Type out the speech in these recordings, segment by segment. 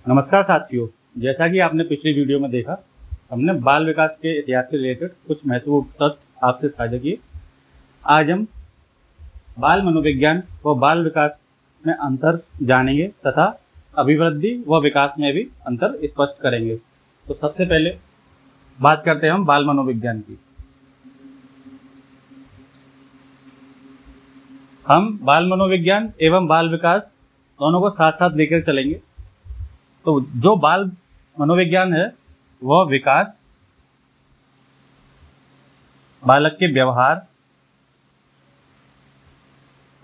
नमस्कार साथियों, जैसा कि आपने पिछली वीडियो में देखा, हमने बाल विकास के इतिहास से रिलेटेड कुछ महत्वपूर्ण तथ्य आपसे साझा किए। आज हम बाल मनोविज्ञान व बाल विकास में अंतर जानेंगे तथा अभिवृद्धि व विकास में भी अंतर स्पष्ट करेंगे। तो सबसे पहले बात करते हैं हम बाल मनोविज्ञान की। हम बाल मनोविज्ञान एवं बाल विकास दोनों को साथ साथ लेकर चलेंगे। तो जो बाल मनोविज्ञान है वह विकास, बालक के व्यवहार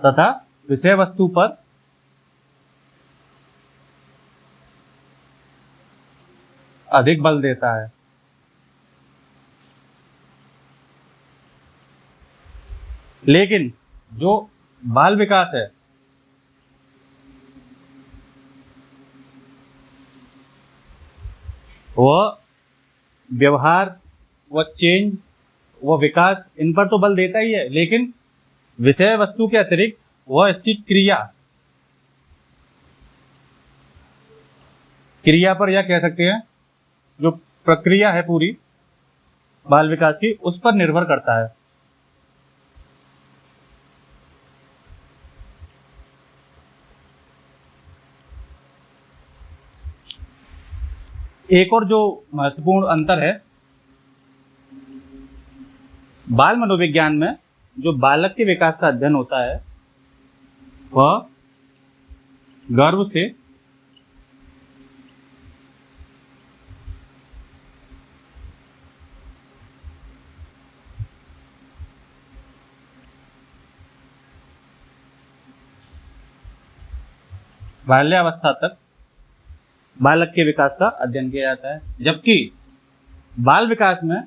तथा विषय वस्तु पर अधिक बल देता है। लेकिन जो बाल विकास है वह व्यवहार व चेंज व विकास इन पर तो बल देता ही है, लेकिन विषय वस्तु के अतिरिक्त वह इसकी क्रिया पर, या कह सकते हैं जो प्रक्रिया है पूरी बाल विकास की, उस पर निर्भर करता है। एक और जो महत्वपूर्ण अंतर है बाल मनोविज्ञान में, जो बालक के विकास का अध्ययन होता है वह गर्भ से बाल्यावस्था तक बालक के विकास का अध्ययन किया जाता है, जबकि बाल विकास में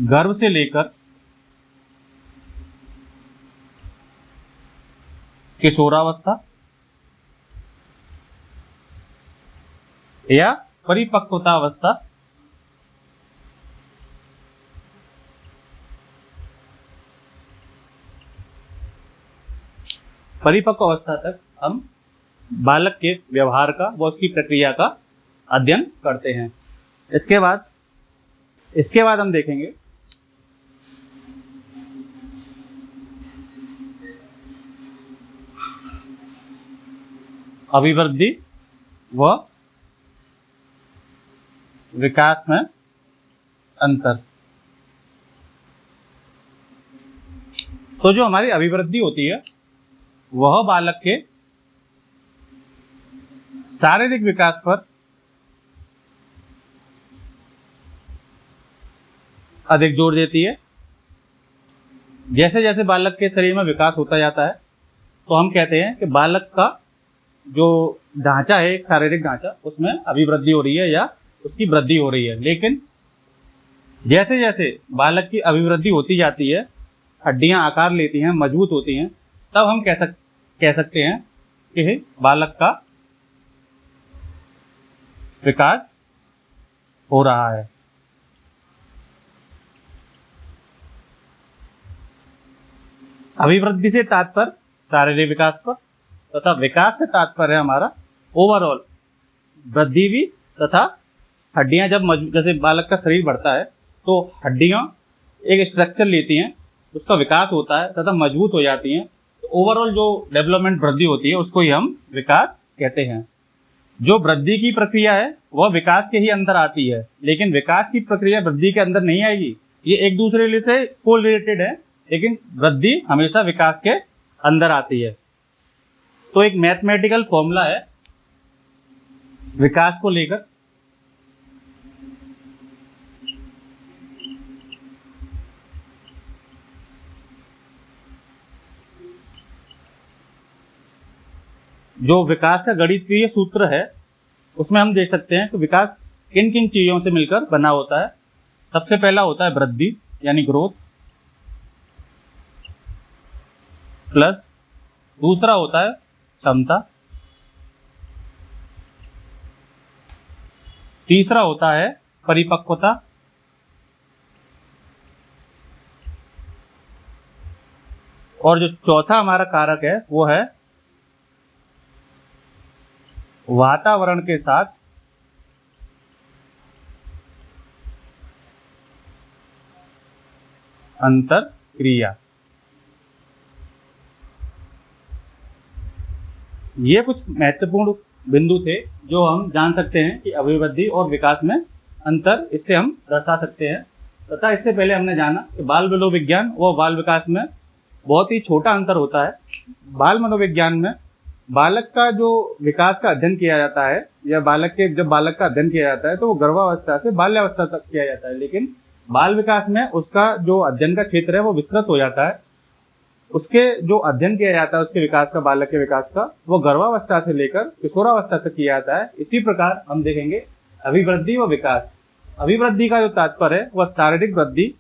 गर्भ से लेकर किशोरावस्था या परिपक्वतावस्था परिपक्व अवस्था तक हम बालक के व्यवहार का व उसकी प्रक्रिया का अध्ययन करते हैं। इसके बाद हम देखेंगे अभिवृद्धि व विकास में अंतर। तो जो हमारी अभिवृद्धि होती है वह बालक के शारीरिक विकास पर अधिक जोर देती है। जैसे जैसे बालक के शरीर में विकास होता जाता है तो हम कहते हैं कि बालक का जो ढांचा है, एक शारीरिक ढांचा, उसमें अभिवृद्धि हो रही है या उसकी वृद्धि हो रही है। लेकिन जैसे जैसे बालक की अभिवृद्धि होती जाती है, हड्डियां आकार लेती हैं, मजबूत होती हैं, तब हम कह सकते हैं कि बालक का विकास हो रहा है। अभिवृद्धि से तात्पर्य शारीरिक विकास पर तथा विकास से तात्पर्य है हमारा ओवरऑल वृद्धि भी, तथा हड्डियां जब जैसे बालक का शरीर बढ़ता है तो हड्डियां एक स्ट्रक्चर लेती हैं, उसका विकास होता है तथा मजबूत हो जाती हैं। तो ओवरऑल जो डेवलपमेंट वृद्धि होती है उसको ही हम विकास कहते हैं। जो वृद्धि की प्रक्रिया है वह विकास के ही अंदर आती है, लेकिन विकास की प्रक्रिया वृद्धि के अंदर नहीं आएगी। ये एक दूसरे से को रिलेटेड है, लेकिन वृद्धि हमेशा विकास के अंदर आती है। तो एक मैथमेटिकल फॉर्मूला है विकास को लेकर, जो विकास का गणितीय सूत्र है उसमें हम देख सकते हैं कि विकास किन किन चीजों से मिलकर बना होता है। सबसे पहला होता है वृद्धि यानी ग्रोथ, प्लस दूसरा होता है क्षमता, तीसरा होता है परिपक्वता, और जो चौथा हमारा कारक है वो है वातावरण के साथ अंतर क्रिया। ये कुछ महत्वपूर्ण बिंदु थे जो हम जान सकते हैं कि अभिवृद्धि और विकास में अंतर, इससे हम दर्शा सकते हैं। तथा इससे पहले हमने जाना कि बाल मनोविज्ञान व बाल विकास में बहुत ही छोटा अंतर होता है। बाल मनोविज्ञान में बालक का जो विकास का अध्ययन किया जाता है, या जब बालक का अध्ययन किया जाता है तो वो गर्भावस्था से बाल्यावस्था तक किया जाता है, लेकिन बाल विकास में उसका जो अध्ययन का क्षेत्र है वो विस्तृत हो जाता है। उसके जो अध्ययन किया जाता है उसके विकास का, बालक के विकास का, वो गर्भावस्था से लेकर किशोरावस्था तक किया जाता है। इसी प्रकार हम देखेंगे अभिवृद्धि व विकास। अभिवृद्धि का जो तात्पर्य है वह शारीरिक वृद्धि,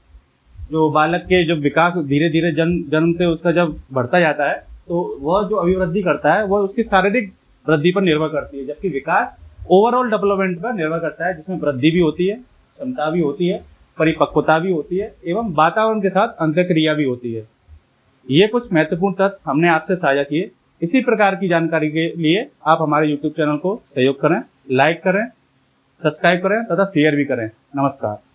जो बालक के जब विकास धीरे धीरे जन्म से उसका जब बढ़ता जाता है तो वह जो अभिवृद्धि करता है वह उसकी शारीरिक वृद्धि पर निर्भर करती है, जबकि विकास ओवरऑल डेवलपमेंट पर निर्भर करता है, जिसमें वृद्धि भी होती है, क्षमता भी होती है, परिपक्वता भी होती है एवं वातावरण के साथ अंतःक्रिया भी होती है। ये कुछ महत्वपूर्ण तथ्य हमने आपसे साझा किए। इसी प्रकार की जानकारी के लिए आप हमारे YouTube चैनल को सहयोग करें, लाइक करें, सब्सक्राइब करें तथा शेयर भी करें। नमस्कार।